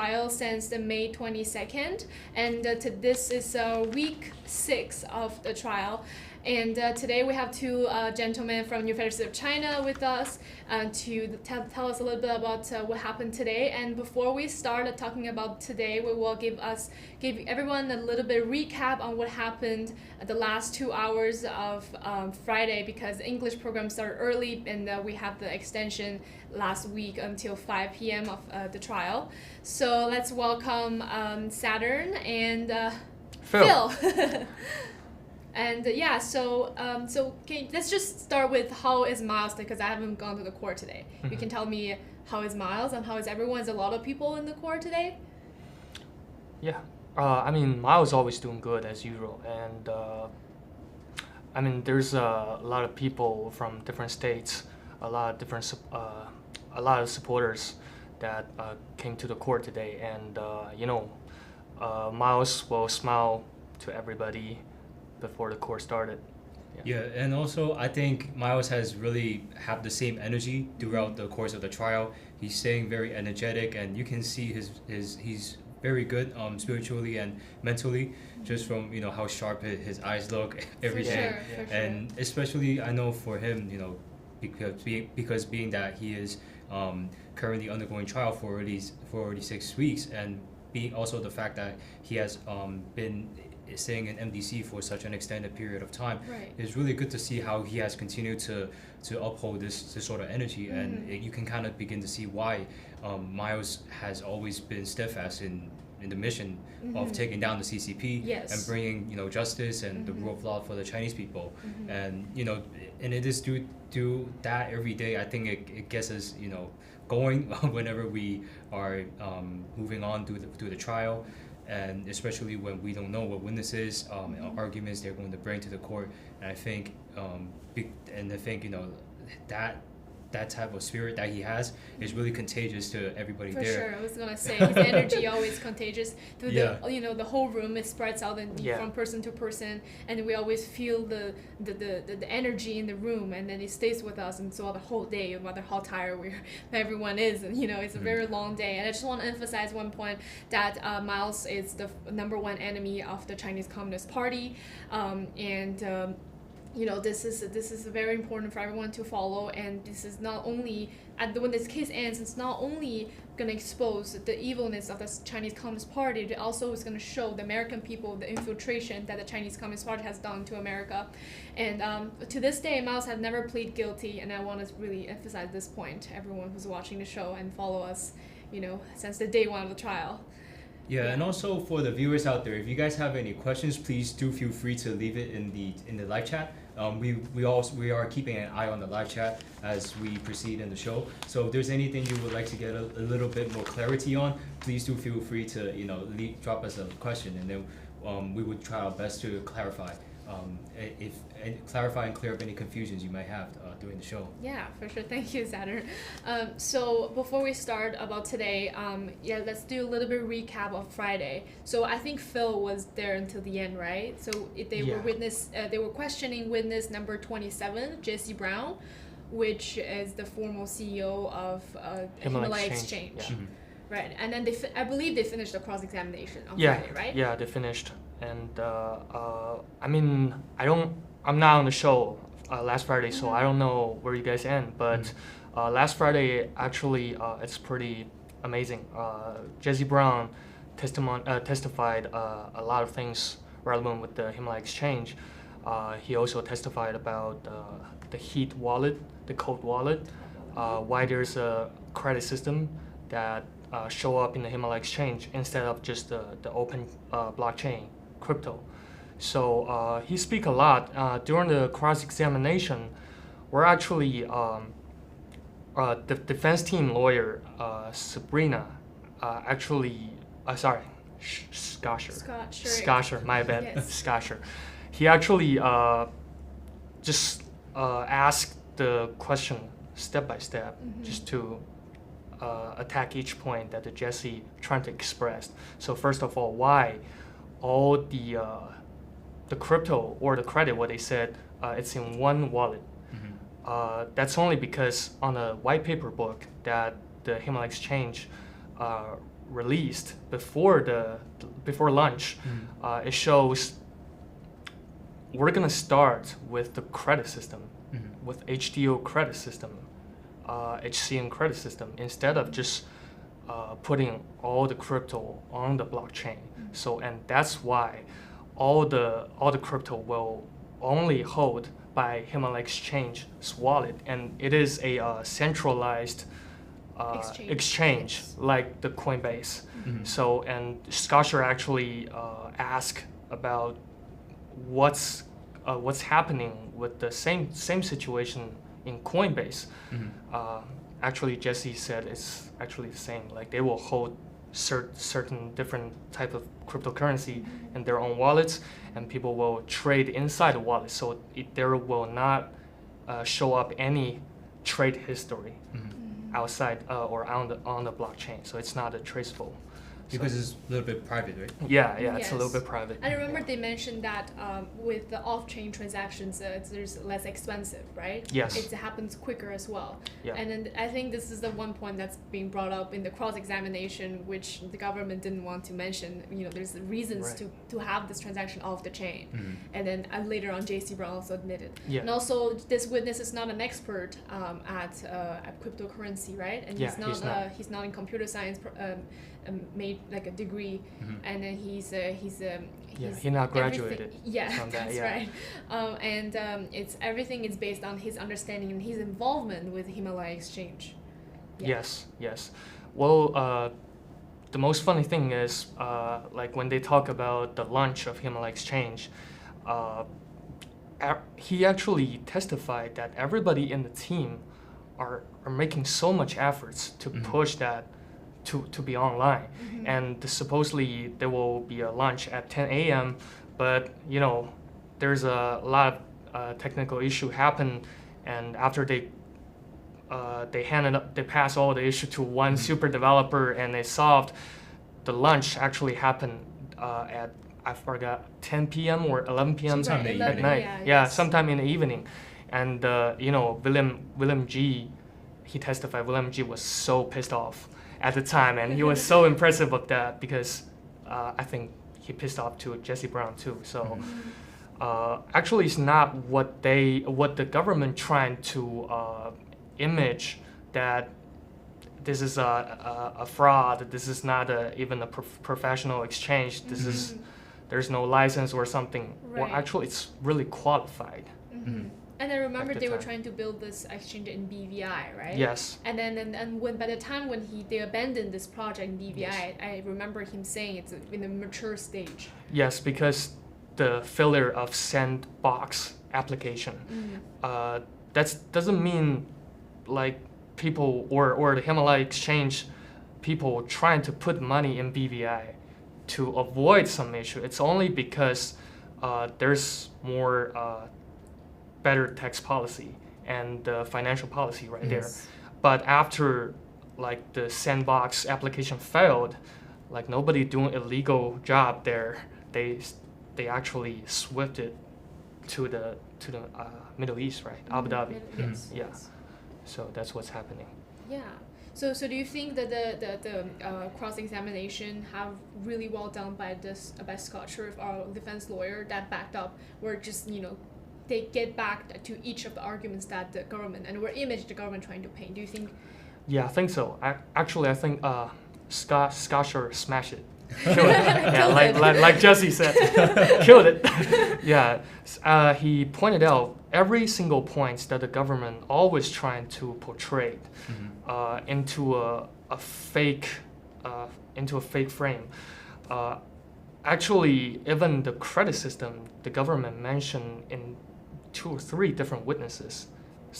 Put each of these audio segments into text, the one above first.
trial since the May 22nd, and this is week 6 of the trial. And today we have two gentlemen from University of China with us to tell us a little bit about what happened today. And before we start talking about today, we will give everyone a little bit recap on what happened the last 2 hours of Friday, because the English program started early and we have the extension last week until 5 p.m. of the trial. So let's welcome Saturn and Phil. And let's just start with how is Miles, because I haven't gone to the court today. Mm-hmm. You can tell me how is Miles and how is everyone? Is a lot of people in the court today? Yeah, Miles is always doing good as usual, and there's a lot of people from different states, a lot of supporters that came to the court today, and Miles will smile to everybody before the court started. Yeah, and also I think Miles has really have the same energy throughout the course of the trial. He's staying very energetic, and you can see he's very good spiritually and mentally, just from how sharp his eyes look every day. And especially I know for him, because being that he is currently undergoing trial for already 6 weeks, and being also the fact that he has been staying in MDC for such an extended period of time, it's really good to see how he has continued to uphold this sort of energy. Mm-hmm. And you can kind of begin to see why Miles has always been steadfast in the mission mm-hmm. of taking down the CCP and bringing justice and mm-hmm. the rule of law for the Chinese people. Mm-hmm. And it is do that every day. I think it gets us going whenever we are moving on through the trial. And especially when we don't know what witnesses, arguments they're going to bring to the court, and I think, that type of spirit that he has is really contagious to everybody there. For sure, I was gonna say his energy always contagious through the whole room. It spreads out from person to person, and we always feel the energy in the room, and then it stays with us, and so the whole day, no matter how tired everyone is, and it's a very long day. And I just want to emphasize one point that Miles is the number one enemy of the Chinese Communist Party, this is very important for everyone to follow, and this is not only when this case ends, it's not only going to expose the evilness of the Chinese Communist Party, it also is going to show the American people the infiltration that the Chinese Communist Party has done to America. And to this day, Miles has never pleaded guilty, and I want to really emphasize this point to everyone who's watching the show and follow us, since the day one of the trial. Yeah, and also for the viewers out there, if you guys have any questions, please do feel free to leave it in the live chat. We are keeping an eye on the live chat as we proceed in the show. So if there's anything you would like to get a little bit more clarity on, please do feel free to drop us a question, and then we would try our best to clarify and clear up any confusions you might have during the show. Yeah, for sure. Thank you, Saturn. So before we start about today, let's do a little bit of recap of Friday. So I think Phil was there until the end, right? So they were questioning witness number 27, Jesse Brown, which is the former CEO of Himalaya Exchange. Yeah. Mm-hmm. Right, and then I believe they finished the cross-examination on Friday, right? Yeah, they finished. And I'm not on the show last Friday, so I don't know where you guys end. But last Friday, actually, it's pretty amazing. Jesse Brown testified a lot of things relevant with the Himalaya Exchange. He also testified about the heat wallet, the cold wallet, why there's a credit system that show up in the Himalaya Exchange instead of just the open blockchain crypto. So he speak a lot during the cross-examination. We're actually the defense team lawyer Sabrina Scotcher, my bad. Yes. Scotcher. He actually just asked the question step by step, just to attack each point that the Jesse trying to express. So first of all, why all the crypto or the credit, what they said, it's in one wallet. That's only because on a white paper book that the Himalaya Exchange released before lunch, it shows we're gonna start with the credit system, with HDO credit system, HCN credit system, instead of just putting all the crypto on the blockchain. So, and that's why all the crypto will only hold by Himalaya Exchange's wallet, and it is a centralized exchange like the Coinbase. So, and Scotcher actually asked about what's happening with the same situation in Coinbase. Actually, Jesse said it's actually the same. Like they will hold certain different type of cryptocurrency in their own wallets, and people will trade inside the wallet. So there will not show up any trade history outside or on the blockchain. So it's not traceable. Because it's a little bit private, right? Yeah, it's a little bit private. And I remember they mentioned that with the off-chain transactions, it's less expensive, right? Yes. It happens quicker as well. Yeah. And then I think this is the one point that's being brought up in the cross-examination, which the government didn't want to mention. You know, there's reasons to have this transaction off the chain. And then later on, J.C. Brown also admitted. Yeah. And also, this witness is not an expert at cryptocurrency, right? And he's not in computer science. Made like a degree, and then he's not graduated. Yeah, from that, that's right. And it's everything is based on his understanding and his involvement with Himalaya Exchange. Yeah. Yes. Well, the most funny thing is like when they talk about the launch of Himalaya Exchange, he actually testified that everybody in the team are making so much efforts to push that to be online, and supposedly there will be a launch at 10 a.m. But you know, there's a lot of technical issue happen, and after they passed all the issue to one super developer, and they solved. The launch actually happened at I forgot 10 p.m. or 11 p.m. Sometime at night. Sometime in the evening, and you know, William G. He testified. William G. was so pissed off at the time, and he was so impressive of that because I think he pissed off to Jesse Brown too. So actually, it's not what the government trying to image that this is a fraud. This is not even a professional exchange. This is there's no license or something. Well, actually, it's really qualified. And I remember they were trying to build this exchange in BVI, right? Yes. And then when by the time when they abandoned this project in BVI, I remember him saying it's in a mature stage. Yes, because the failure of sandbox application. That doesn't mean like people or the Himalaya Exchange people trying to put money in BVI to avoid some issue. It's only because there's more better tax policy and financial policy there. But after like the sandbox application failed, like nobody doing illegal job there, they actually swifted to the Middle East, right? Abu Dhabi. Yes. So that's what's happening. Yeah. So do you think that the cross-examination have really well done by Scott Scherf, our defense lawyer, that backed up, where just they get back to each of the arguments that the government and where image the government trying to paint? Do you think? Yeah, I think so. I think Scott Scherf smashed it. Killed it. like Jesse said, killed it. He pointed out every single point that the government always trying to portray into a fake frame. Actually, even the credit system, the government mentioned in 2 or 3 different witnesses'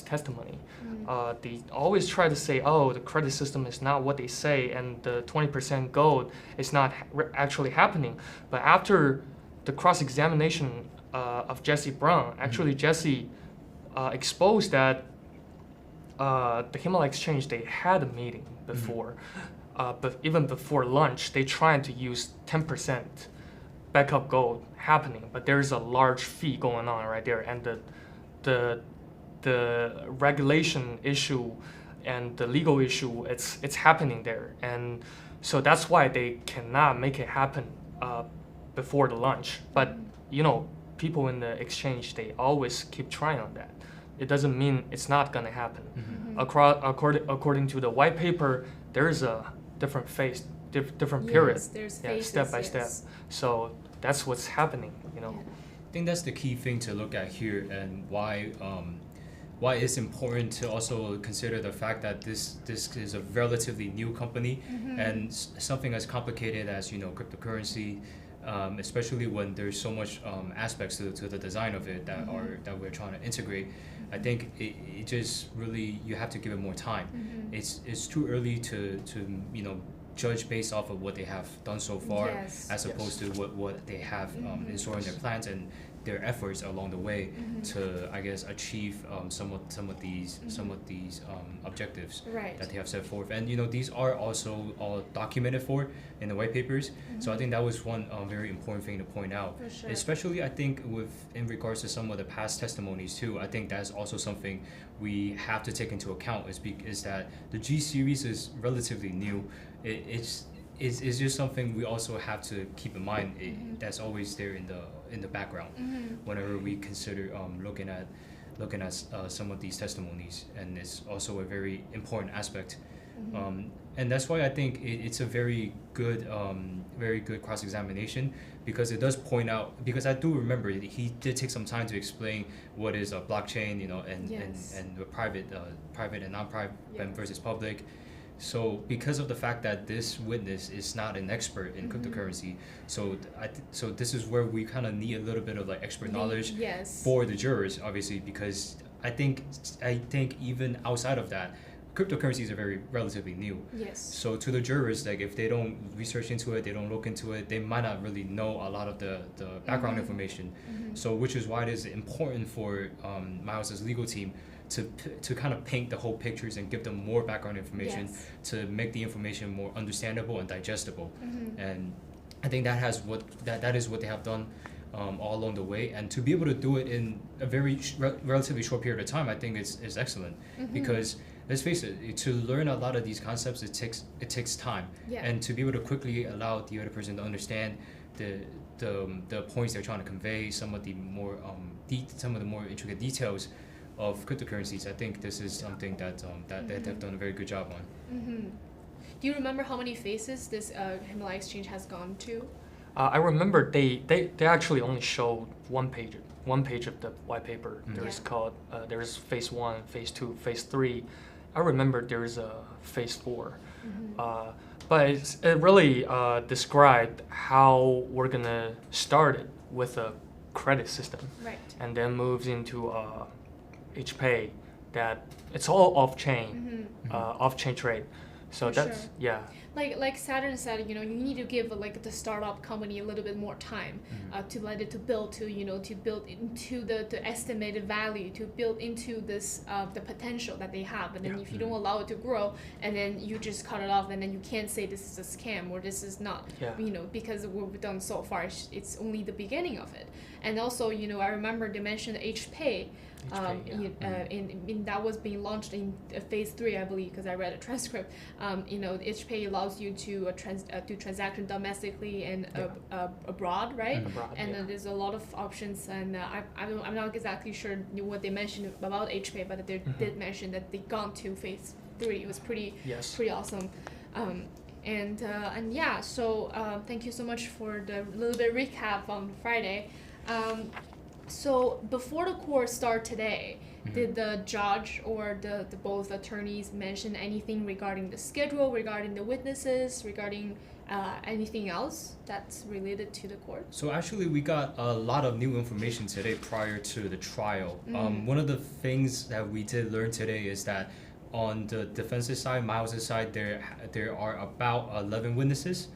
testimony. They always try to say, the credit system is not what they say, and the 20% gold is not actually happening. But after the cross-examination of Jesse Brown, actually Jesse exposed that the Himalaya Exchange, they had a meeting before, but even before lunch, they tried to use 10% backup gold happening, but there's a large fee going on right there, and the regulation issue and the legal issue, it's happening there. And So that's why they cannot make it happen before the launch. But people in the exchange, they always keep trying on that. It doesn't mean it's not gonna happen. According to the white paper, there is a different phase, different period, there's phases, step by step. So that's what's happening. I think that's the key thing to look at here, and why it's important to also consider the fact that this is a relatively new company, and something as complicated as cryptocurrency, especially when there's so much aspects to the design of it that we're trying to integrate. I think it just really, you have to give it more time. It's too early to judge based off of what they have done so far, as opposed to what they have in store in their plans and their efforts along the way to, I guess, achieve some of these objectives that they have set forth. And these are also all documented for in the white papers. So I think that was one very important thing to point out. For sure. Especially, I think, in regards to some of the past testimonies too. I think that's also something we have to take into account, is that the G series is relatively new. It's just something we also have to keep in mind. That's always there in the background whenever we consider looking at some of these testimonies, and it's also a very important aspect. And that's why I think it's a very good cross-examination, because it does point out, because I do remember he did take some time to explain what is a blockchain, and the private and non-private versus public. So because of the fact that this witness is not an expert in cryptocurrency, so this is where we kind of need a little bit of expert knowledge for the jurors, obviously, because I think even outside of that, cryptocurrencies are very relatively new. So to the jurors, if they don't research into it, they don't look into it, they might not really know a lot of the background information. So which is why it is important for Miles' legal team to kind of paint the whole pictures and give them more background information to make the information more understandable and digestible. And I think that is what they have done all along the way, and to be able to do it in a very relatively short period of time, I think is excellent. Because let's face it, to learn a lot of these concepts, it takes time, and to be able to quickly allow the other person to understand the points they're trying to convey, some of the more intricate details of cryptocurrencies. I think this is something that they've done a very good job on. Do you remember how many phases this Himalaya exchange has gone to? I remember they actually only showed one page of the white paper. There's phase 1, phase 2, phase 3. I remember there's a phase 4. But it really described how we're gonna start it with a credit system, and then moves into HPay, that it's all off-chain, off-chain trade. So that's Like Saturn said, you need to give the startup company a little bit more time to let it to build into the estimated value, to build into this the potential that they have. And then if you don't allow it to grow, and then you just cut it off, and then you can't say this is a scam or this is not, because what we've done so far, it's only the beginning of it. And also, I remember they mentioned HPay. That was being launched in phase 3, I believe, because I read a transcript. HPay allows you to do transaction domestically and abroad, right? And there's a lot of options, and I'm not exactly sure what they mentioned about HPay, but they did mention that they gone to phase 3. It was pretty awesome. So thank you so much for the little bit recap on Friday. So before the court start today, did the judge or the both attorneys mention anything regarding the schedule, regarding the witnesses, regarding anything else that's related to the court? So actually, we got a lot of new information today prior to the trial. One of the things that we did learn today is that on the defense's side, Miles' side, there are about 11 witnesses,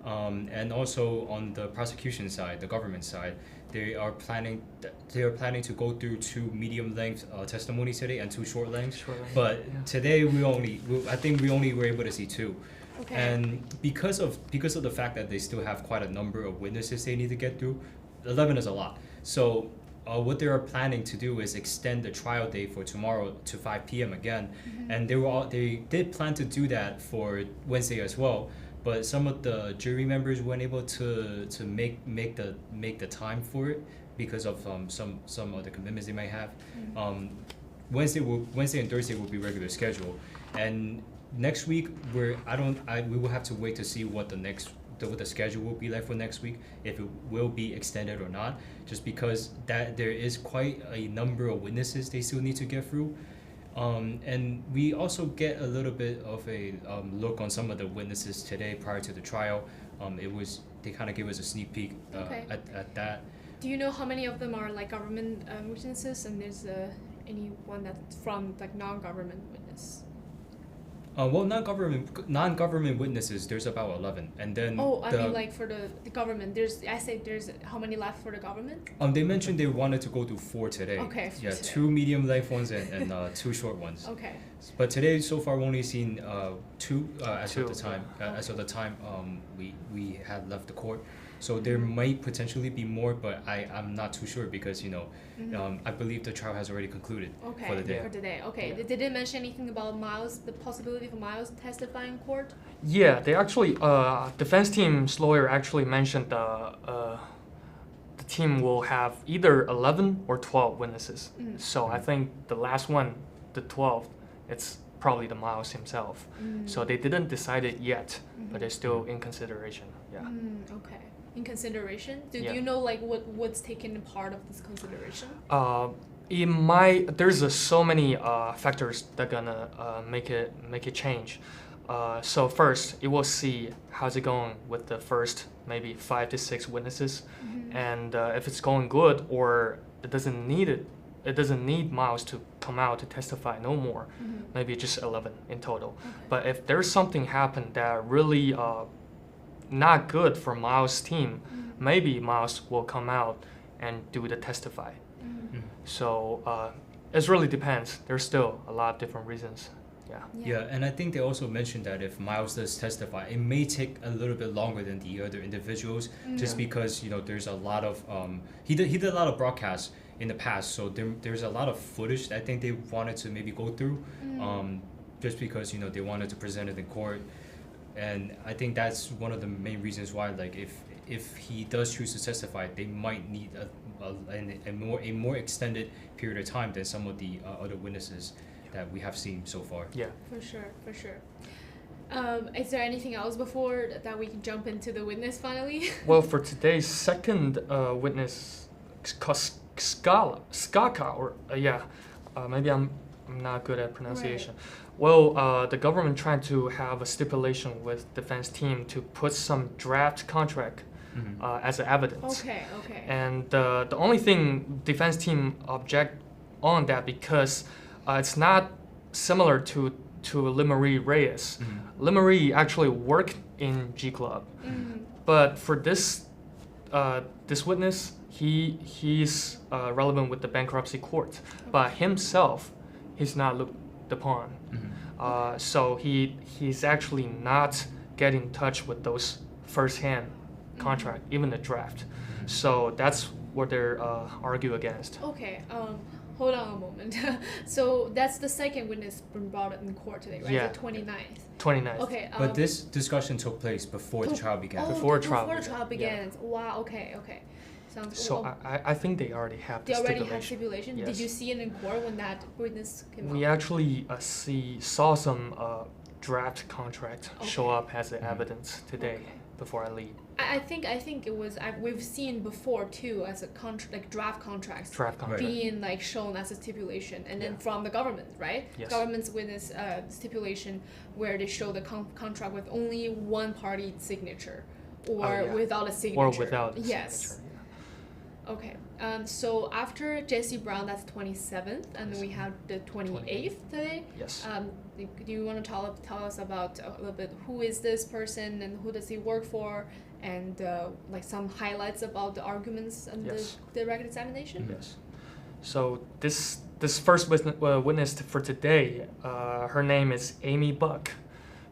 and also on the prosecution side, the government side, they are planning to go through 2 medium-length testimonies today and 2 short-lengths. But today I think we only were able to see 2. Okay. And because of the fact that they still have quite a number of witnesses they need to get through, 11 is a lot. So what they are planning to do is extend the trial date for tomorrow to 5 p.m. again, and they did plan to do that for Wednesday as well. but some of the jury members weren't able to make the time for it because of some other commitments they might have. Wednesday and Thursday will be regular schedule, and next week we will have to wait to see what the schedule will be like for next week, if it will be extended or not, just because that there is quite a number of witnesses they still need to get through. And we also get a little bit of a look on some of the witnesses today prior to the trial. They kind of gave us a sneak peek at that. Do you know how many of them are like government witnesses, and there's anyone that's from like non-government witness? Well, non-government witnesses, there's about 11, and then. Oh, I mean like for the government. There's how many left for the government? They mentioned they wanted to go to 4 today. Okay. Yeah, today. 2 medium-length ones and 2 short ones. Okay. But today, so far, we've only seen 2 as of the Two, time. yeah. As of the time, we had left the court. So there might potentially be more, but I'm not too sure because I believe the trial has already concluded for the day. For today. Okay. Yeah. Did they mention anything about Miles? The possibility for Miles testifying in court? Yeah, they actually defense team's lawyer actually mentioned the team will have either 11 or 12 witnesses. So I think the last one, the 12th, it's probably the Miles himself. So they didn't decide it yet, but it's still in consideration. Yeah. Okay. In consideration? Do Yeah. you know like what's taken part of this consideration? There's so many factors that gonna make it change. So first, it will see how's it going with the first maybe 5 to 6 witnesses, and if it's going good or it doesn't need Miles to come out to testify no more, maybe just 11 in total. Okay. But if there's something happened that really not good for Miles' team, maybe Miles will come out and do the testify. So it really depends. There's still a lot of different reasons. Yeah, and I think they also mentioned that if Miles does testify, it may take a little bit longer than the other individuals, just because there's a lot of he did a lot of broadcasts in the past, so there's a lot of footage that I think they wanted to maybe go through, just because they wanted to present it in court. And I think that's one of the main reasons why, like, if he does choose to testify, they might need a more extended period of time than some of the other witnesses that we have seen so far. Yeah. For sure. Is there anything else before that we can jump into the witness finally? Well, for today's second witness, Skaka, or maybe I'm not good at pronunciation. Right. Well, the government tried to have a stipulation with defense team to put some draft contract as evidence. Okay. And the only thing defense team object on that because it's not similar to Limarie Reyes. Limarie actually worked in G Club, but for this witness, he's relevant with the bankruptcy court, but himself, he's not looked upon. So he's actually not getting in touch with those first-hand contract, even the draft. So that's what they're argue against. Okay. Hold on a moment. So that's the second witness been brought in court today, right? Yeah. The 29th. 29th. Okay. But this discussion took place before the trial began. Before trial began. Wow. Okay. Sounds So cool. I think they already have the They already stipulation. have stipulation. Yes. Did you see it in court when that witness came out? We actually saw some draft contract show up as evidence today before I leave. I think it was we've seen before too as a draft contracts being like shown as a stipulation, and then from the government, right? Yes. Government's witness stipulation where they show the contract with only one party signature or without a signature. Or without a yes. signature. Okay. So after Jesse Brown, that's 27th, and then we have the 28th today. Yes. Do you want to tell us about a little bit who is this person and who does he work for, and like some highlights about the arguments and the record examination? Yes. So this first witness for today, her name is Amy Buck.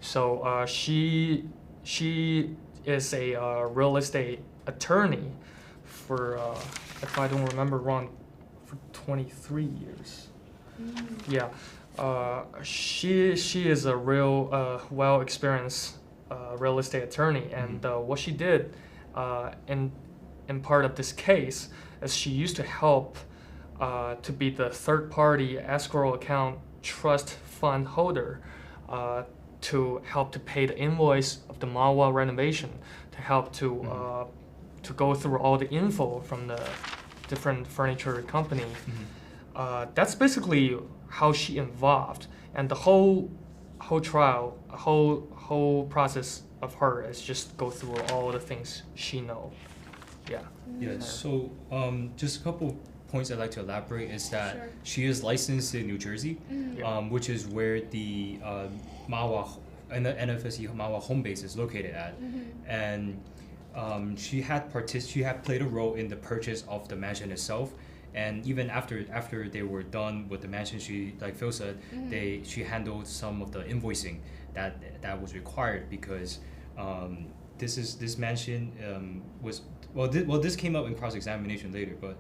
So she is a real estate attorney for, if I don't remember wrong, for 23 years. Yeah. She is a real well-experienced real estate attorney, and what she did in part of this case is she used to help to be the third-party escrow account trust fund holder to help to pay the invoice of the Mawa renovation, to help to go through all the info from the different furniture company. That's basically how she involved, and the whole trial, whole process of her is just go through all the things she know. Yeah. So just a couple points I'd like to elaborate is that Sure. she is licensed in New Jersey, which is where the Mawa and the NFSC Mawa home base is located at, and she had played a role in the purchase of the mansion itself. And even after they were done with the mansion, she, like Phil said, she handled some of the invoicing that was required, because this mansion this came up in cross-examination later, but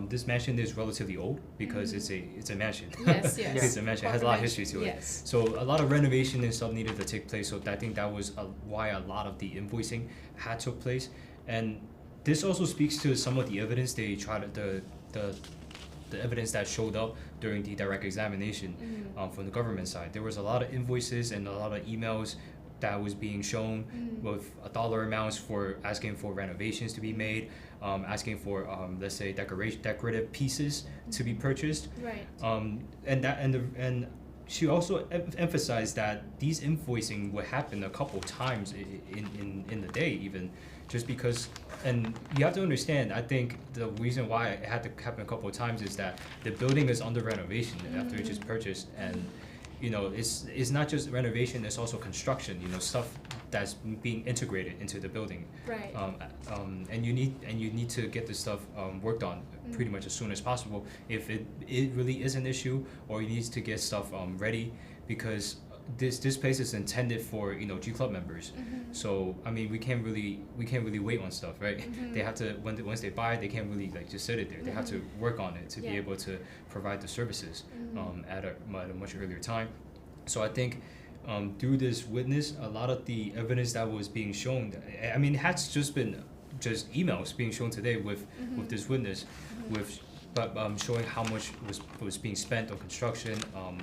this mansion is relatively old because it's a mansion. Yes. It's a mansion. It has a lot of history to it. Yes. So a lot of renovation and stuff needed to take place. So I think that was why a lot of the invoicing had took place. And this also speaks to some of the evidence they tried the evidence that showed up during the direct examination from the government side. There was a lot of invoices and a lot of emails that was being shown with dollar amounts for asking for renovations to be made, asking for let's say decorative pieces to be purchased. Right. And she also emphasized that these invoicing would happen a couple times in the day, even just because. And you have to understand, I think the reason why it had to happen a couple of times is that the building is under renovation after it's just purchased, and it's not just renovation, it's also construction, stuff that's being integrated into the building. Right. And you need to get this stuff worked on pretty much as soon as possible if it really is an issue, or you need to get stuff ready, because this place is intended for G Club members. So I mean we can't really wait on stuff, right? They have to once they buy it, they can't really just sit it there. They have to work on it to be able to provide the services at a much earlier time. So I think through this witness, a lot of the evidence that was being shown, I mean, it has just been emails being shown today with this witness, but showing how much was being spent on construction.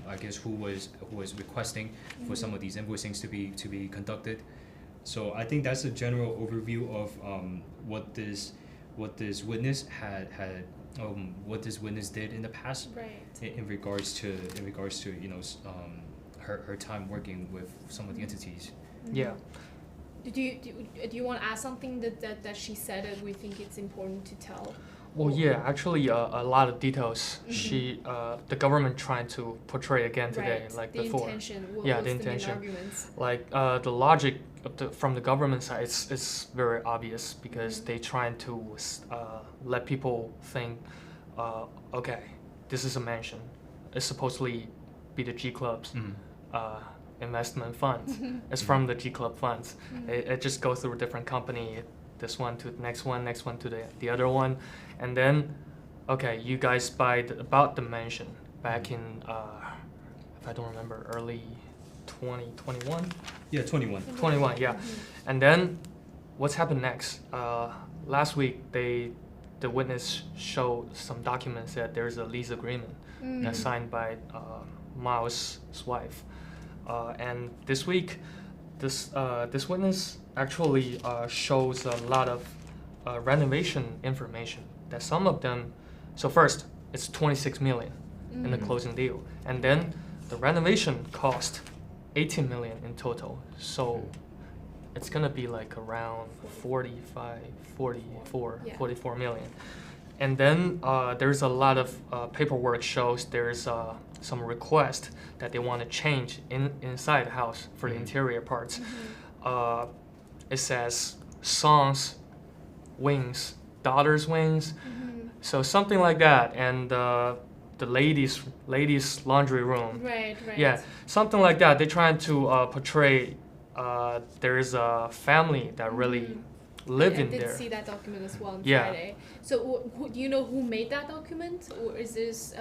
I guess who was requesting for some of these invoicings to be conducted. So I think that's a general overview of what this witness had what this witness did in the past. Right. In regards to her time working with some of the entities. Yeah. Do you want to add something that she said that we think it's important to tell? Well, yeah, actually, a lot of details. The government trying to portray again today, Right. like the before. Intention. Yeah, What's the intention. main arguments? Like the logic from the government side, it's very obvious, because they trying to let people think, okay, this is a mansion. It's supposedly be the G Club's investment funds. It's from the G Club funds. It just goes through a different company. This one to the next one to the other one, and then, okay, you guys bought the mansion back in, if I don't remember, early 2021? Yeah, 21. 21, yeah. And then, what's happened next? Last week, the witness showed some documents that there's a lease agreement that's signed by Mao's wife. And this week, this witness actually shows a lot of renovation information that some of them. So first, it's 26 million in the closing deal, and then the renovation cost 18 million in total. So it's gonna be like around 44 million. And then there's a lot of paperwork shows there's some request that they want to change inside the house for the interior parts. It says son's wings, daughter's wings, so something like that, and the ladies laundry room. Right. Yeah, something like that. They're trying to portray there is a family that really live in there. I did see that document as well on Yeah. Friday. So do you know who made that document, or is this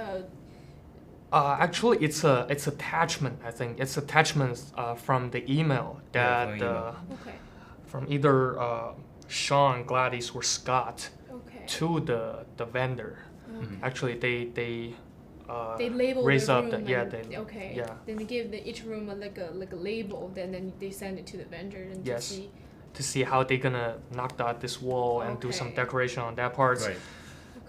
Actually, it's attachment. I think it's attachments from the email that Okay. from either Sean, Gladys, or Scott Okay. to the vendor. Actually, they label raise the up room. okay. Yeah. Then they give each room like a label. Then they send it to the vendor and Yes. To see how they're gonna knock out this wall and do some decoration on that part. Right.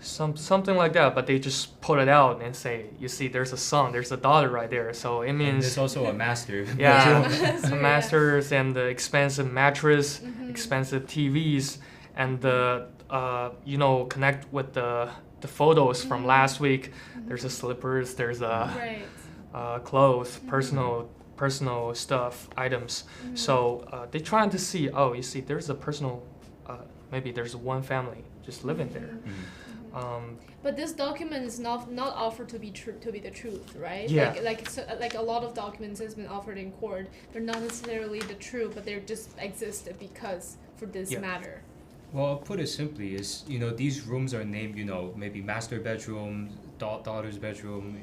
Something like that, but they just put it out and say, you see, there's a son, there's a daughter right there. So it means And there's also a master. yeah, the masters and the expensive mattress, expensive TVs, and the connect with the photos from last week. There's a slippers, there's a clothes, personal stuff, items. So they're trying to see, you see, there's a personal, maybe there's one family just living there. But this document is not offered to be the truth, right? Yeah. Like a lot of documents has been offered in court. They're not necessarily the truth, but they just exist because for this matter. Well, I'll put it simply is, these rooms are named, maybe master bedroom, daughter's bedroom,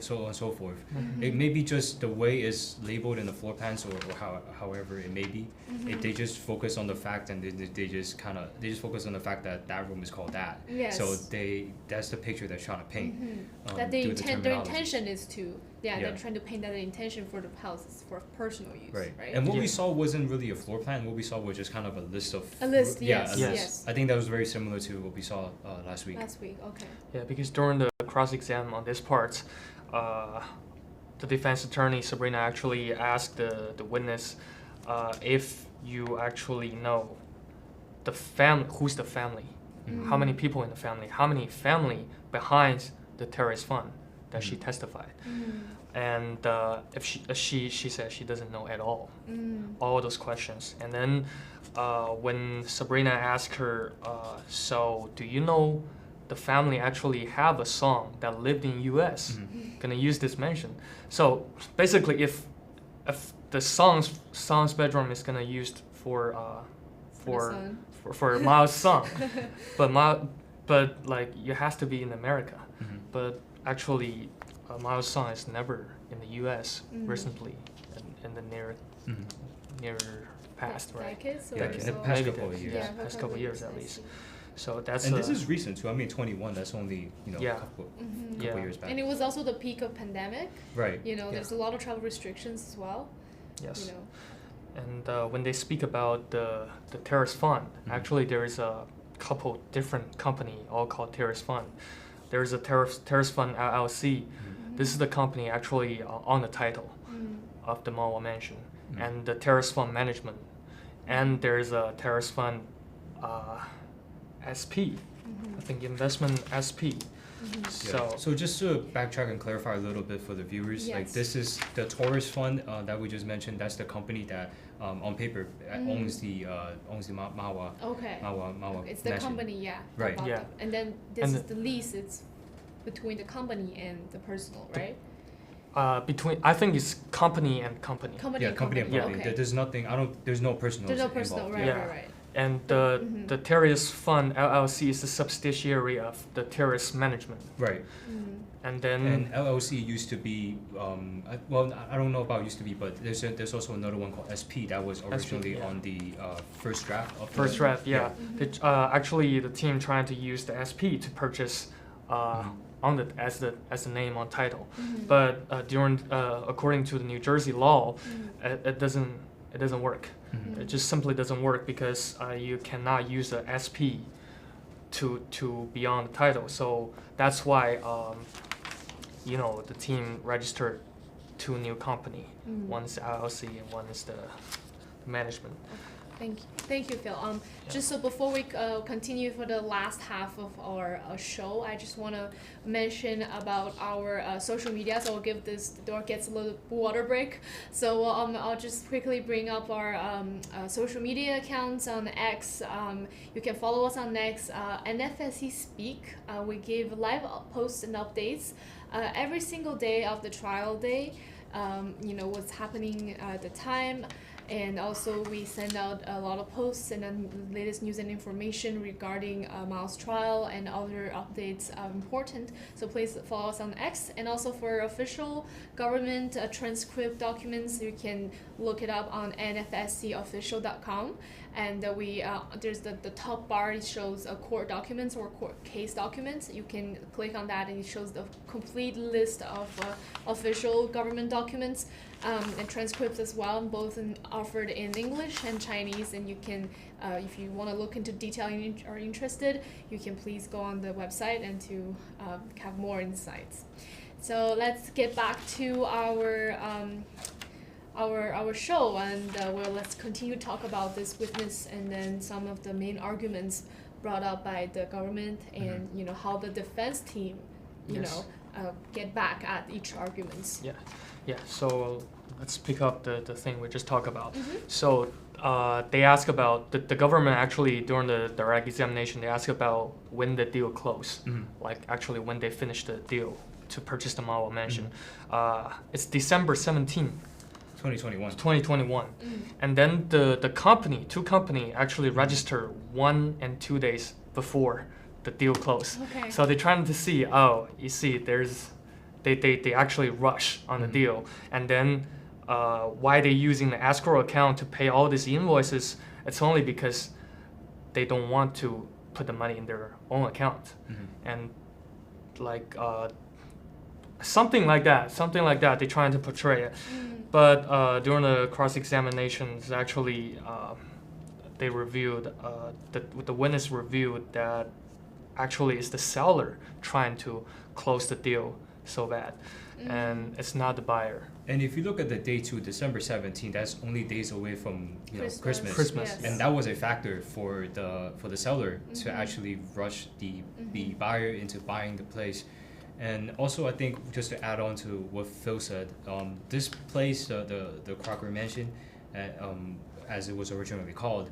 so on and so forth. It may be just the way it's labeled in the floor plans or however it may be. If they just focus on the fact and they just focus on the fact that room is called that. Yes. So that's the picture they're trying to paint. That their intention is to, Yeah. they're trying to paint that intention for the house is for personal use, right? And what we saw wasn't really a floor plan. What we saw was just kind of a list of... A list, yes. Yes. I think that was very similar to what we saw last week. Okay. Yeah, because during the cross-exam on this part, the defense attorney, Sabrina, actually asked the witness if you actually know the family, who's the family, how many people in the family, how many family behind the terrorist fund that she testified. And if she said she doesn't know at all those questions. And then when Sabrina asked her, so do you know the family actually have a son that lived in U.S. Gonna use this mention. So basically, if the son's bedroom is gonna used for Miles' son, but like it has to be in America. But actually, Miles' son is never in the U.S. recently, in the near past, right? Decades, the past couple of years. Yeah, past couple of years at least. So that's and this is recent too. I mean, 21. That's only a couple years back. And it was also the peak of pandemic. Right. There's a lot of travel restrictions as well. Yes. And when they speak about the terrorist fund, actually there is a couple different company all called terrorist fund. There is a terrorist fund LLC. This is the company actually on the title of the Mawa Mansion, and the terrorist fund management, and there is a terrorist fund SP, I think investment SP. So just to backtrack and clarify a little bit for the viewers, like this is the Taurus fund that we just mentioned. That's the company that on paper owns the Mawa. Okay. Mawa it's the mansion. company, Right. Yeah. And then this is the lease. It's between the company and the personal, right? I think it's company and company. Company and company. Okay. There's nothing. There's no personal. There's no personal. Involved. Right. And the terrorist fund LLC is the subsidiary of the terrorist management. Right. And then and LLC used to be I don't know about used to be, but there's also another one called SP that was originally on the first draft. Actually, the team trying to use the SP to purchase on the as the name on title, but according to the New Jersey law, it doesn't work. It just simply doesn't work because you cannot use the SP to be on the title. So that's why the team registered two new company. One is LLC and one is the management. Thank you, Phil. Just so before we continue for the last half of our show, I just want to mention about our social media. So I'll give the door gets a little water break. So I'll just quickly bring up our social media accounts on X. You can follow us on X, NFSC Speak. We give live posts and updates every single day of the trial day. What's happening at the time. And also we send out a lot of posts and then the latest news and information regarding Miles' trial and other updates are important. So please follow us on X. And also for official government transcript documents, you can look it up on nfscofficial.com. And there's the top bar, it shows court documents or court case documents. You can click on that and it shows the complete list of official government documents and transcripts as well, both offered in English and Chinese. And you can, if you want to look into detail and are interested, you can please go on the website and to have more insights. So let's get back to our show, and let's continue to talk about this witness and then some of the main arguments brought up by the government and how the defense team get back at each arguments. Yeah. So let's pick up the thing we just talked about. So they ask about the government actually during the direct examination. They ask about when the deal closed, like actually when they finished the deal to purchase the Mao mansion. It's December 17th. 2021. And then the two company actually registered 1 and 2 days before the deal closed. Okay. So they're trying to see, they actually rush on the deal. And then why they using the escrow account to pay all these invoices, it's only because they don't want to put the money in their own account. And like something like that, they're trying to portray it. But during the cross-examinations, actually, they reviewed, the witness reviewed that actually it's the seller trying to close the deal so bad, and it's not the buyer. And if you look at the day to December 17th, that's only days away from Christmas. Yes. And that was a factor for the seller to actually rush the buyer into buying the place. And also, I think, just to add on to what Phil said, this place, the Crocker Mansion, as it was originally called,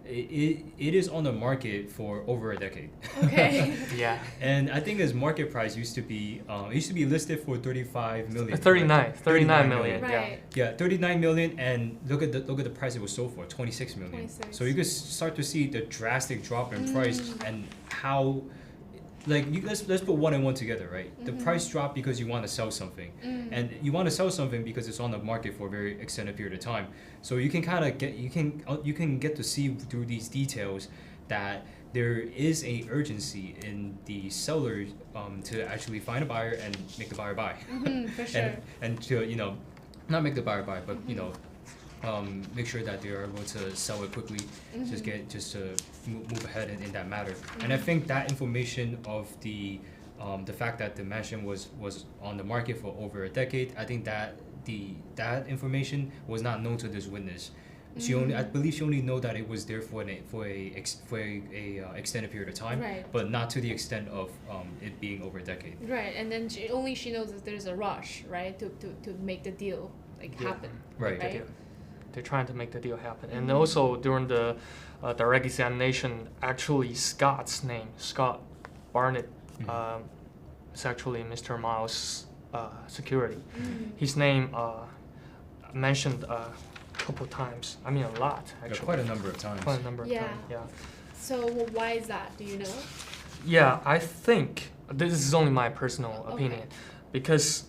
it is on the market for over a decade. Okay. Yeah. And I think its market price used to be listed for 35 million. 39 million. Right. Yeah, 39 million, and look at the price it was sold for, 26 million. 26. So you could start to see the drastic drop in price and how. Let's put one and one together, right? The price dropped because you want to sell something, and you want to sell something because it's on the market for a very extended period of time. So you can kind of get to see through these details that there is a urgency in the seller to actually find a buyer and make the buyer buy. For sure. and to not make the buyer buy, but make sure that they are able to sell it quickly, just to move ahead in that matter. And I think that information of the fact that the mansion was on the market for over a decade, I think that that information was not known to this witness. I believe she only know that it was there for a extended period of time, right. But not to the extent of it being over a decade. Right, and then she knows that there's a rush, right, to make the deal happen. Right. They're trying to make the deal happen. And also during the direct examination, actually Scott's name, Scott Barnett, is actually Mr. Miles' security. His name mentioned a couple times. I mean, a lot, actually. Quite a number of times. Yeah. So why is that? Do you know? Yeah, I think this is only my personal opinion, because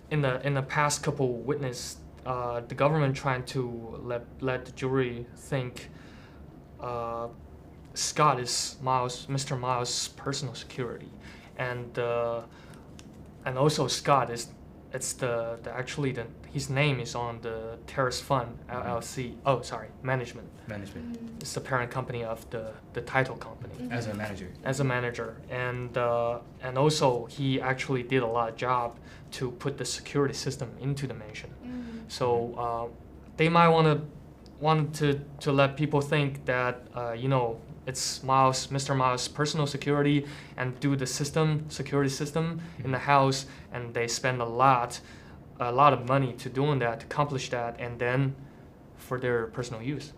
in the past couple witness, the government trying to let the jury think Scott is Mr. Miles' personal security, and also Scott is his name is on the Terrace Fund LLC. Oh, sorry, management. It's the parent company of the title company. As a manager. And also he actually did a lot of job to put the security system into the mansion. So they might want to let people think that it's Mr. Miles' personal security and do the security system in the house, and they spend a lot of money to doing that, to accomplish that, and then for their personal use.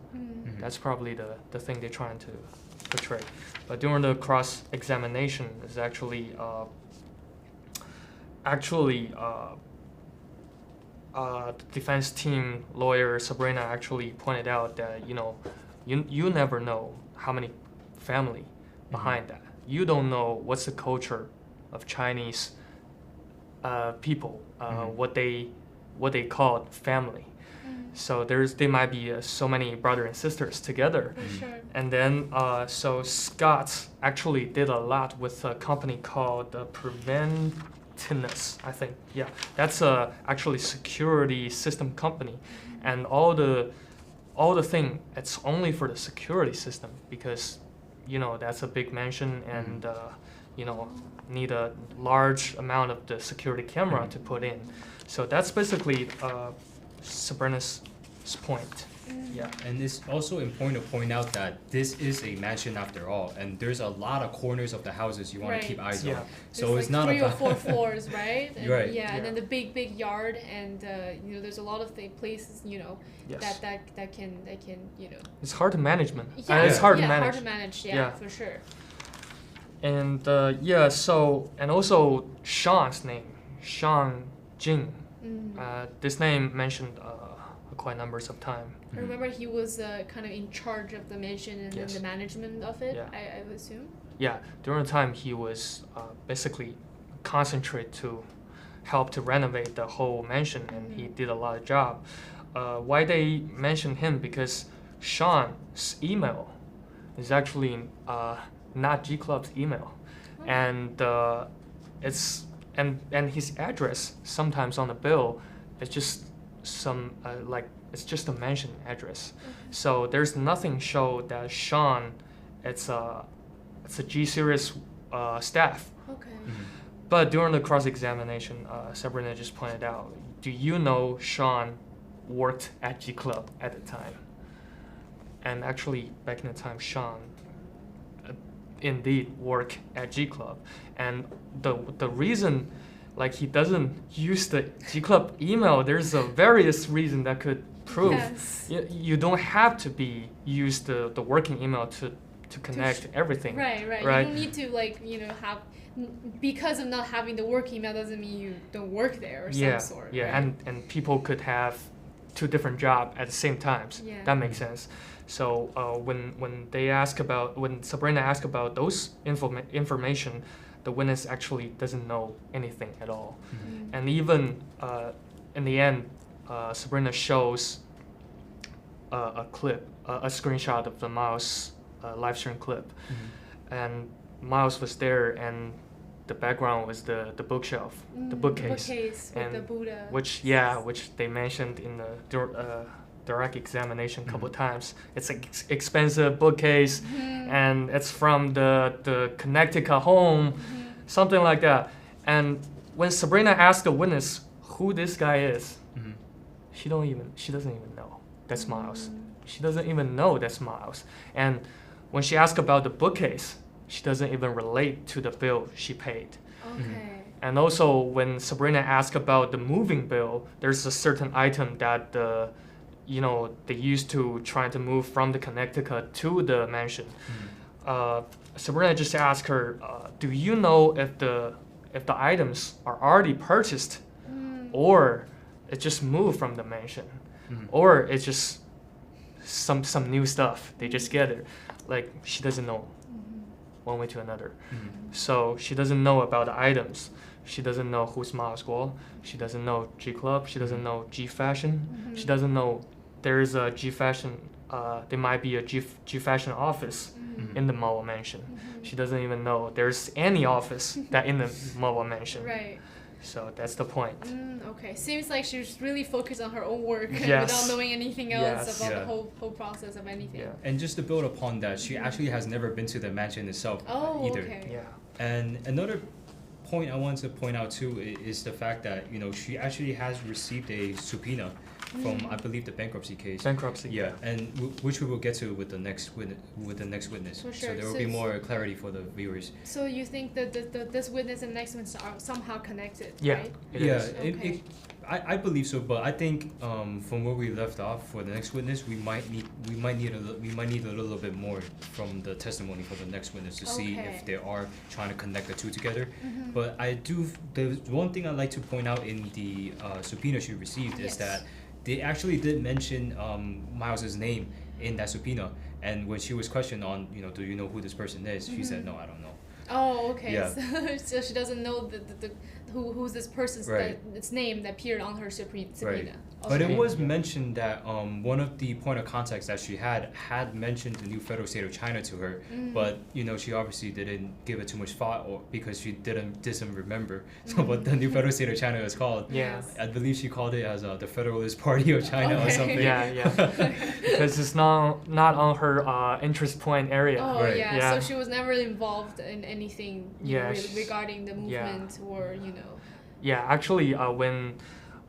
That's probably the thing they're trying to portray. But during the cross-examination is actually the defense team lawyer Sabrina actually pointed out that you never know how many family behind that. You don't know what's the culture of Chinese people, what they call family. So there might be so many brothers and sisters together. For sure. And then so Scott actually did a lot with a company called Preventinus, I think. Yeah, that's actually security system company, and all the thing, it's only for the security system because that's a big mansion and need a large amount of the security camera to put in. So that's basically Sabrina's point. Yeah. And it's also important to point out that this is a mansion after all, and there's a lot of corners of the houses you want to keep eyes on. So it's not 3 or 4 floors, right? And right. Yeah, and then the big yard, and there's a lot of places, Yes. that can It's hard to manage. Yeah, it's hard to hard manage. to manage. Yeah, Yeah. for sure. And so and also Sean's name, Sean Jing. This name mentioned quite numbers of time. I remember he was kind of in charge of the mansion and then Yes. the management of it. Yeah. I would assume. Yeah, during the time he was basically concentrate to help to renovate the whole mansion, and he did a lot of job. Why they mention him? Because Sean's email is actually not G Club's email, and it's and his address sometimes on the bill is just some it's just a mansion address. So there's nothing show that Sean it's a G series staff. Okay. But during the cross-examination, Sabrina just pointed out, do you know Sean worked at G Club at the time? And actually, back in the time, Sean indeed worked at G Club. And the reason, he doesn't use the G Club email, there's a various reason that could prove. Yes. You don't have to use the working email to connect everything. Right. Right. You don't need to have, because of not having the work email doesn't mean you don't work there or some sort. Yeah, right? and people could have 2 different jobs at the same times. Yeah. That makes sense. So when Sabrina asked about those information, the witness actually doesn't know anything at all. And even in the end, Sabrina shows a clip, a screenshot of the Miles live stream clip, and Miles was there, and the background was the bookshelf, the bookcase, with and the Buddha. which they mentioned in the direct examination a couple of times. It's an expensive bookcase, and it's from the Connecticut home, something like that. And when Sabrina asked the witness who this guy is, she doesn't even know that's Miles. She doesn't even know that's Miles. And when she asked about the bookcase, she doesn't even relate to the bill she paid. Okay. And also, when Sabrina asked about the moving bill, there's a certain item that they used to try to move from the Connecticut to the mansion. Sabrina just asked her, do you know if the items are already purchased, or it just moved from the mansion, or it's just some new stuff they just get it? She doesn't know one way to another. So she doesn't know about the items. She doesn't know who's Miles Guo. She doesn't know G Club. She doesn't know G Fashion. She doesn't know there's a G Fashion. There might be a G Fashion office in the Mawa mansion. She doesn't even know there's any office that in the Mawa mansion. Right. So that's the point. Okay. Seems like she's really focused on her own work Yes. without knowing anything else Yes. about the whole process of anything. Yeah. And just to build upon that, she actually has never been to the mansion itself either. Okay. Yeah. And another point I want to point out too is the fact that she actually has received a subpoena from, I believe, the bankruptcy case. Bankruptcy. Yeah, and which we will get to with the next witness. For So sure. there will be more clarity for the viewers. So you think that this witness and next witness are somehow connected, Yeah. right? It Yeah, is. Okay. I believe so, but I think from where we left off for the next witness, we might need a little bit more from the testimony for the next witness to see if they are trying to connect the two together. But the one thing I'd like to point out in the subpoena she received is that they actually did mention Miles's name in that subpoena, and when she was questioned on, do you know who this person is, she said, no, I don't know. Oh, okay. Yeah. So she doesn't know who's this person's its name that appeared on her subpoena. Right. Okay. But it was mentioned that one of the point of contacts that she had mentioned the new federal state of China to her, but she obviously didn't give it too much thought, or because she doesn't remember what the new federal state of China is called. Yes. I believe she called it as the Federalist Party of China or something. Yeah. Because it's not on her interest point area. Oh Right. yeah. So she was never involved in anything regarding the movement or Yeah, actually,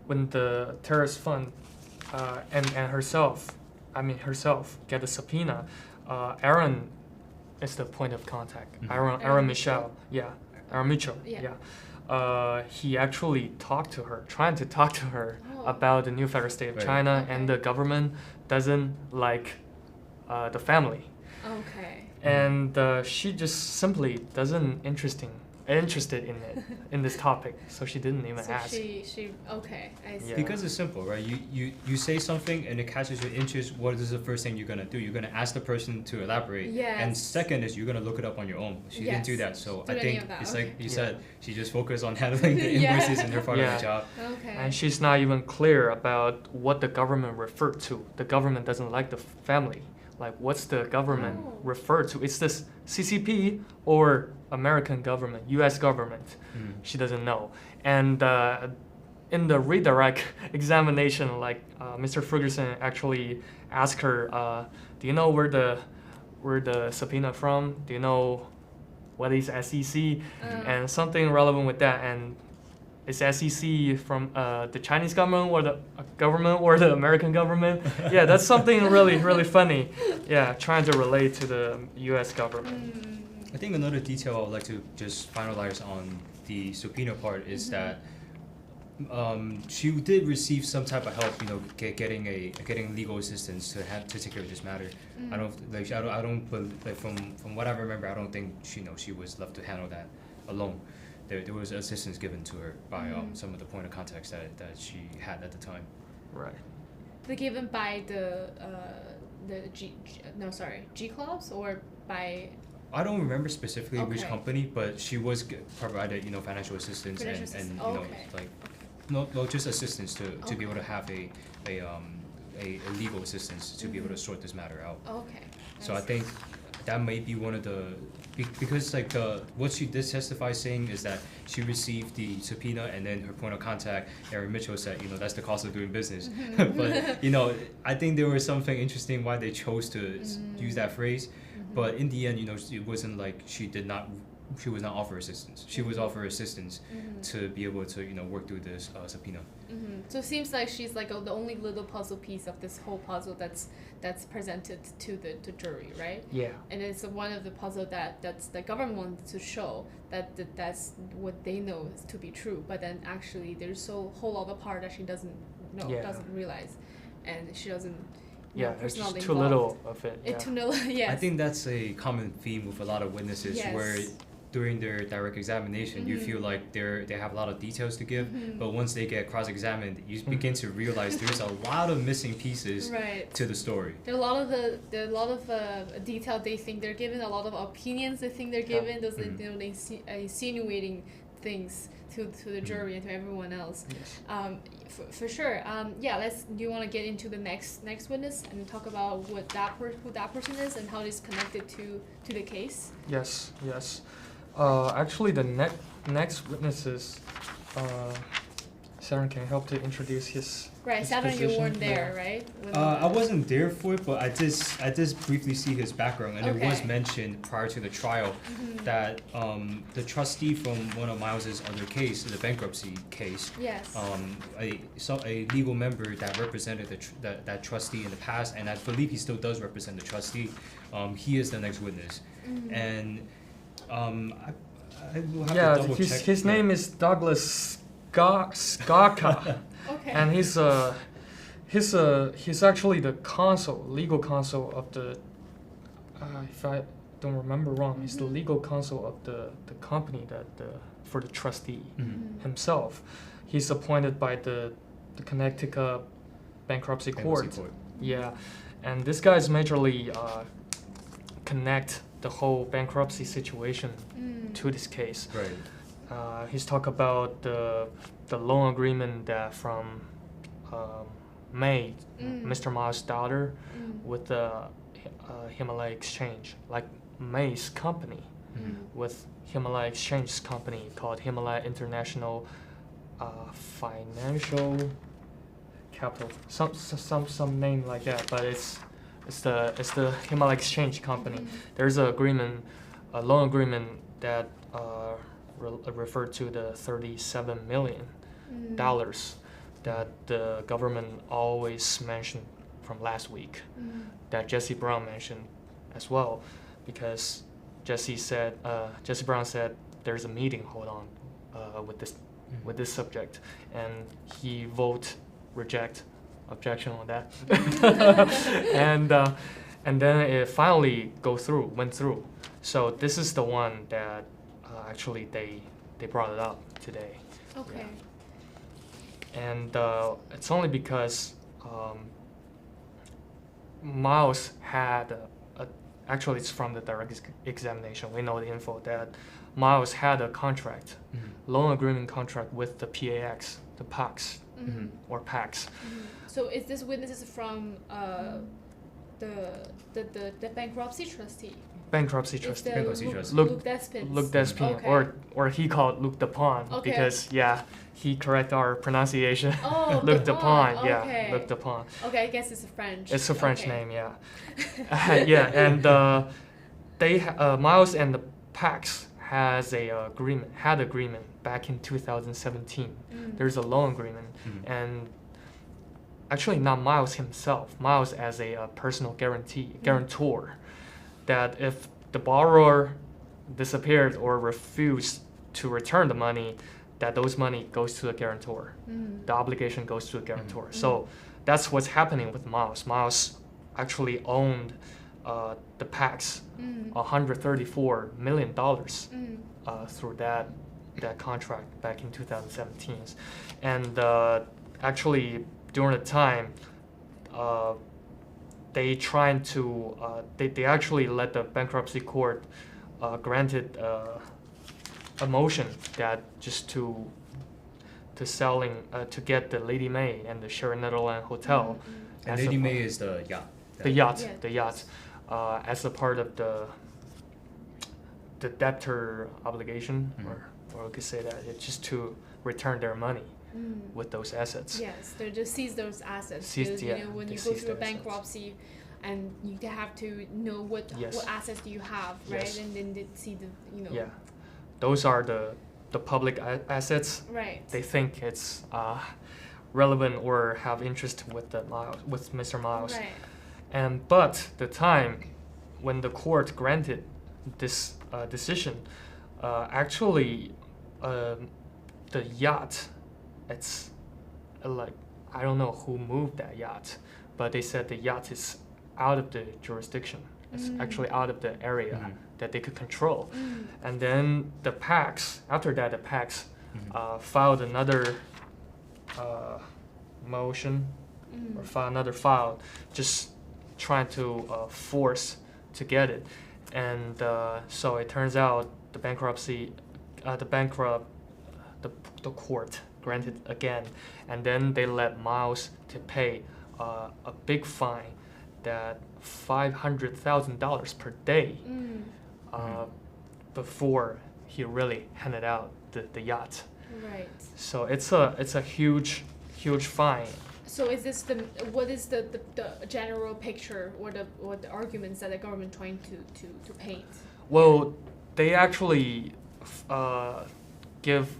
when the terrorist fund and herself get a subpoena, Aaron is the point of contact. Aaron Mitchell. Aaron Mitchell. He actually trying to talk to her about the new federal state of China, and the government doesn't like the family. Okay. And she just simply doesn't interested in it, in this topic, so she didn't even ask. She okay, I see. Yeah. Because it's simple, right? You say something and it catches your interest. What is the first thing you're gonna do? You're gonna ask the person to elaborate. Yes. And second is you're gonna look it up on your own. She didn't do that, so I think it's like you said. She just focused on handling the invoices and her part of the job. Okay. And she's not even clear about what the government referred to. The government doesn't like the family. Like, what's the government referred to? Is this CCP or American government, U.S. government? She doesn't know. And in the redirect examination, Mr. Ferguson actually asked her, do you know where the subpoena from? Do you know what is SEC? And something relevant with that. And is SEC from the Chinese government or the American government? Yeah, that's something really, really funny. Yeah, trying to relate to the U.S. government. I think another detail I would like to just finalize on the subpoena part is that she did receive some type of help, getting legal assistance to take care of this matter. I don't from what I remember, I don't think she was left to handle that alone. There was assistance given to her by some of the point of contacts that she had at the time. Right. They're given by the G clubs or by. I don't remember specifically which company, but she was provided financial assistance and no just assistance to be able to have a legal assistance to be able to sort this matter out. Okay. So I think that may be one of the because what she did testify saying is that she received the subpoena and then her point of contact, Aaron Mitchell, said that's the cost of doing business. But I think there was something interesting why they chose to use that phrase. But in the end, it wasn't like she was not offered assistance. She was offered assistance to be able to work through this subpoena. So it seems like she's like the only little puzzle piece of this whole puzzle that's presented to the jury, right? Yeah. And it's one of the puzzle that's the government wanted to show that's what they know is to be true, but then actually there's a whole other part that she doesn't know, doesn't realize, and she doesn't. There's just too little of it. Too little. Yes. I think that's a common theme with a lot of witnesses where during their direct examination, you feel like they have a lot of details to give, but once they get cross-examined, you begin to realize there's a lot of missing pieces to the story. There are a lot of detail they think they're given, a lot of opinions they think they're given. Those insinuating things to the jury and to everyone else. Yes. For sure. Do you want to get into the next witness and talk about who that person is and how it's connected to the case? Yes. Actually, the next witnesses, Sharon can help to introduce his. Right, Saturn, you weren't there, right? I wasn't there for it, but I did briefly see his background, and it was mentioned prior to the trial that the trustee from one of Miles's other case, the bankruptcy case, a legal member that represented that trustee in the past, and I believe he still does represent the trustee. He is the next witness, and I will have to double check. His name is Douglas Skaka. Okay. And he's actually the legal counsel of the, if I don't remember wrong, he's the legal counsel of the company for the trustee himself. He's appointed by the Connecticut Bankruptcy Court. Yeah, and this guy's majorly connect the whole bankruptcy situation to this case. Right. He's talked about the loan agreement that from May, Mr. Ma's daughter, with the Himalaya Exchange, like May's company, with Himalaya Exchange company called Himalaya International Financial Capital, some name like that, but it's the Himalaya Exchange company. There's a loan agreement that referred to the $37 million that the government always mentioned from last week, that Jesse Brown mentioned as well, because Jesse Brown said there's a meeting hold on with this subject, and he objection on that, and then it finally went through. So this is the one that actually they brought it up today. Okay. And it's only because Miles had actually it's from the direct examination. We know the info that Miles had a contract, loan agreement contract with the PAX, the PAX, or PAX. So is this witnesses from the bankruptcy trustee? Bankruptcy trustee. Luc Despin. Okay. Or he called Luc Dupont, because he correct our pronunciation. Oh, Luc Dupont, okay. Luc Dupont. Okay, I guess it's French. It's a French name, yeah. And Miles and the PAX had agreement back in 2017. There's a loan agreement, and actually not Miles himself. Miles as a personal guarantor, that if the borrower disappeared or refused to return the money, that those money goes to the guarantor. The obligation goes to the guarantor. So that's what's happening with Miles. Miles actually owned the PAX $134 million through that contract back in 2017. And actually during the time, they actually let the bankruptcy court granted a motion that just to get the Lady May and the Sheraton Netherlands Hotel. And Lady May is the yacht. The yacht, as a part of the debtor obligation, or we could say that it's just to return their money with those assets. Yes, they just seize those assets. When you go through a bankruptcy, and you have to know what assets do you have, right? Yes. And then they see Yeah, those are the public assets. Right. They think it's relevant or have interest with Mr. Miles. Right. But the time when the court granted this decision, actually the yacht, it's like, I don't know who moved that yacht, but they said the yacht is out of the jurisdiction. It's actually out of the area that they could control. And then the PAX filed another motion or filed another file, just trying to force to get it. And so it turns out the court granted again, and then they let Miles to pay a big fine, that $500,000 per day before he really handed out the yacht. Right. So it's a huge fine. So what is the general picture or the arguments that the government trying to paint? Well, they actually give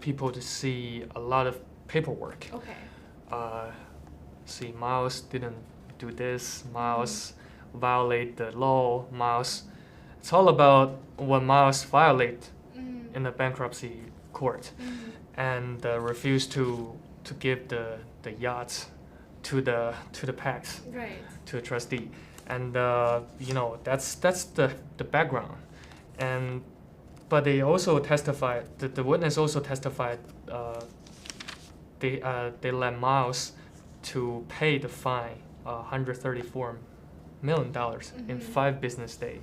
people to see a lot of paperwork. Okay. See, Miles didn't do this. Miles violate the law. Miles. It's all about what Miles violate in the bankruptcy court, and refuse to to give the yachts to the PACs, Right. to a trustee, and that's the background, but they also testified. The witness also testified. They let Miles to pay the fine, $134 million in 5 business days.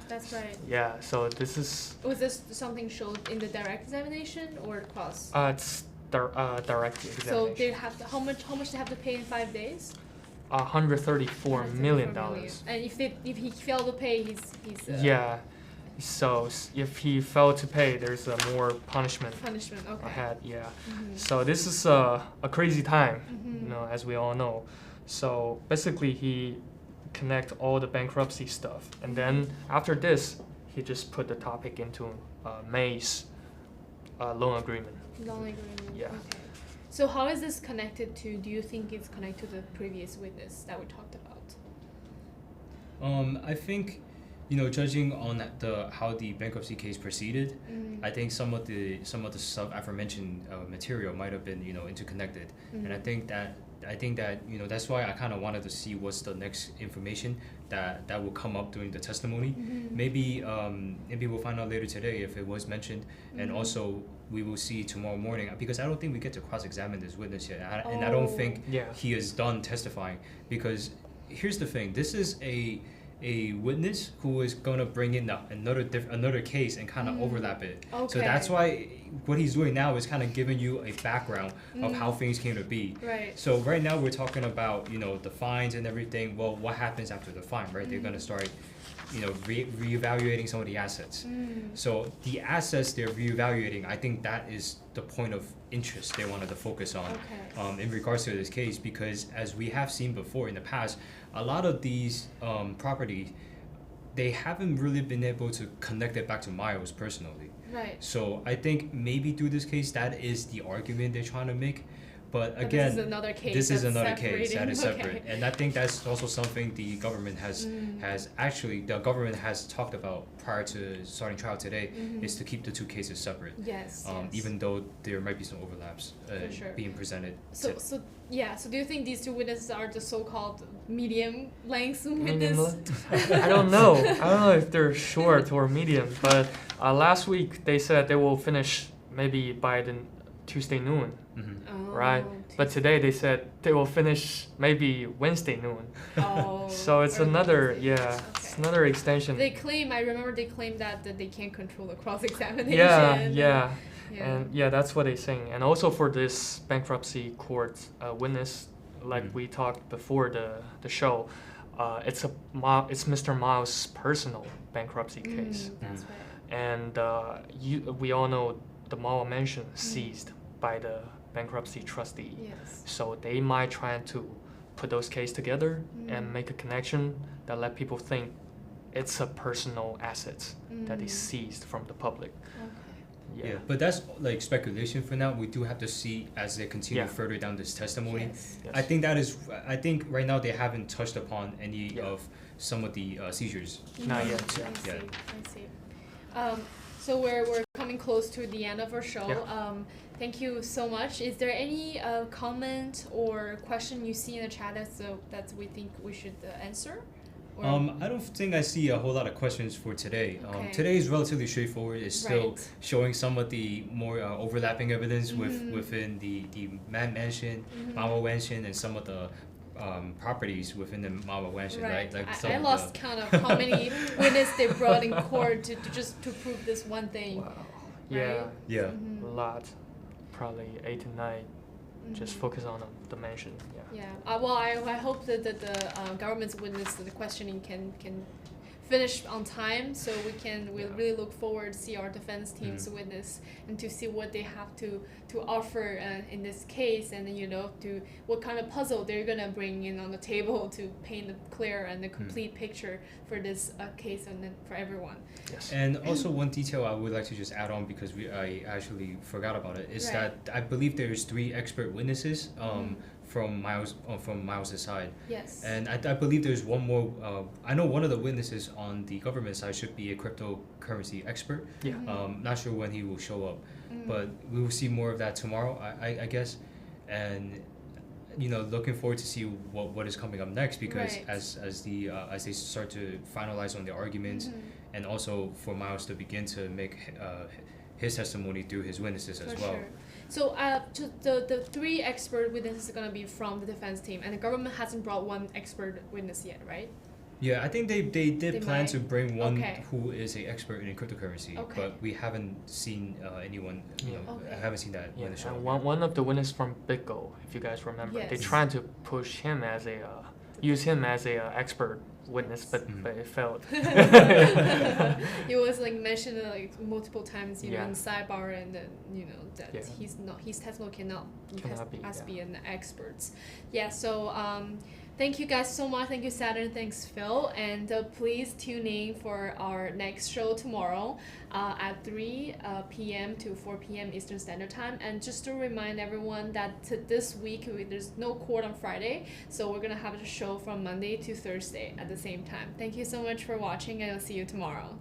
That's right. Yeah, so this is. Was this something showed in the direct examination or cross? It's direct examination. So they have to, how much they have to pay in 5 days? $134 million. And if he failed to pay, he's Yeah, so if he failed to pay, there's more punishment Okay. ahead. Yeah, so this is a crazy time, as we all know. So basically, he connect all the bankruptcy stuff, and then after this, he just put the topic into May's loan agreement. Loan agreement. Yeah. Okay. So how is this connected to? Do you think it's connected to the previous witness that we talked about? I think, judging on how the bankruptcy case proceeded, I think some of the aforementioned material might have been interconnected, and I think that that's why I kind of wanted to see what's the next information that will come up during the testimony. Maybe we'll find out later today if it was mentioned, and also we will see tomorrow morning, because I don't think we get to cross-examine this witness yet, and I don't think he is done testifying, because here's the thing: this is a witness who is going to bring in another case and kind of overlap it. Okay. So that's why what he's doing now is kind of giving you a background of how things came to be. Right. So right now we're talking about the fines and everything. Well, what happens after the fine, right? They're going to start reevaluating some of the assets. So the assets they're reevaluating, I think that is the point of interest they wanted to focus on in regards to this case, because as we have seen before in the past, a lot of these properties, they haven't really been able to connect it back to Miles personally. Right. So I think maybe through this case, that is the argument they're trying to make. But again, this is another case. This is another case that is Okay. separate, and I think that's also something the government has talked about prior to starting trial today, is to keep the 2 cases separate. Yes. Even though there might be some overlaps being presented. So do you think these 2 witnesses are the so-called medium length witness? I don't know. I don't know if they're short or medium, but last week they said they will finish maybe by the Tuesday noon. Right, but today they said they will finish maybe Wednesday noon. So it's another it's another extension. I remember they claimed that they can't control the cross-examination. Yeah. And that's what they're saying. And also for this bankruptcy court witness, like we talked before the show, it's Mr. Miles' personal bankruptcy case. That's right. And we all know the Mall Mansion seized by the bankruptcy trustee. Yes. So they might try to put those cases together and make a connection that let people think it's a personal asset that is seized from the public. Okay. Yeah, but that's like speculation for now. We do have to see as they continue further down this testimony. Yes. Yes. I think right now they haven't touched upon any of some of the seizures. Not yet. I see. So we're coming close to the end of our show. Yeah. Thank you so much. Is there any comment or question you see in the chat that we think we should answer? I don't think I see a whole lot of questions for today. Today is relatively straightforward. It's still showing some of the more overlapping evidence within the mansion, Mao Mansion, and some of the properties within the Mao Mansion, right? Like I lost count of how many witnesses they brought in court to prove this one thing. Wow. Right? Yeah. A lot. Probably 8 to 9. Just focus on the mansion. Well, I hope that the government's witness the questioning can finish on time, so we'll really look forward to see our defense team's witness and to see what they have to offer in this case, and to what kind of puzzle they're gonna bring in on the table to paint the clear and the complete picture for this case and then for everyone. Yes. And also one detail I would like to just add on, because I actually forgot about it, is that I believe there's 3 expert witnesses from Miles' side. Yes. And I believe there's one more. I know one of the witnesses on the government side should be a cryptocurrency expert. Yeah. Not sure when he will show up, but we will see more of that tomorrow, I guess. and looking forward to see what is coming up next, because Right. as they start to finalize on the arguments, and also for Miles to begin to make his testimony through his witnesses as For well. sure. So the 3 expert witnesses are going to be from the defense team, and the government hasn't brought 1 expert witness yet, right? Yeah, I think they did plan might. to bring one Okay. who is an expert in cryptocurrency, Okay. but we haven't seen anyone. Okay. I haven't seen that Yeah, in the show. and one of the witnesses from BitGo, if you guys remember, they Yes. tried to push him as use him as a expert witness, Yes. but it failed. He was like mentioned like multiple times, Yeah. in sidebar, and then that Yeah. his testimony cannot be, as yeah. be an expert. Yeah. So thank you guys so much. Thank you, Saturn. Thanks, Phil. And please tune in for our next show tomorrow at 3 p.m. to 4 p.m. Eastern Standard Time. And just to remind everyone that this week there's no court on Friday, so we're gonna have a show from Monday to Thursday at the same time. Thank you so much for watching, and I'll see you tomorrow.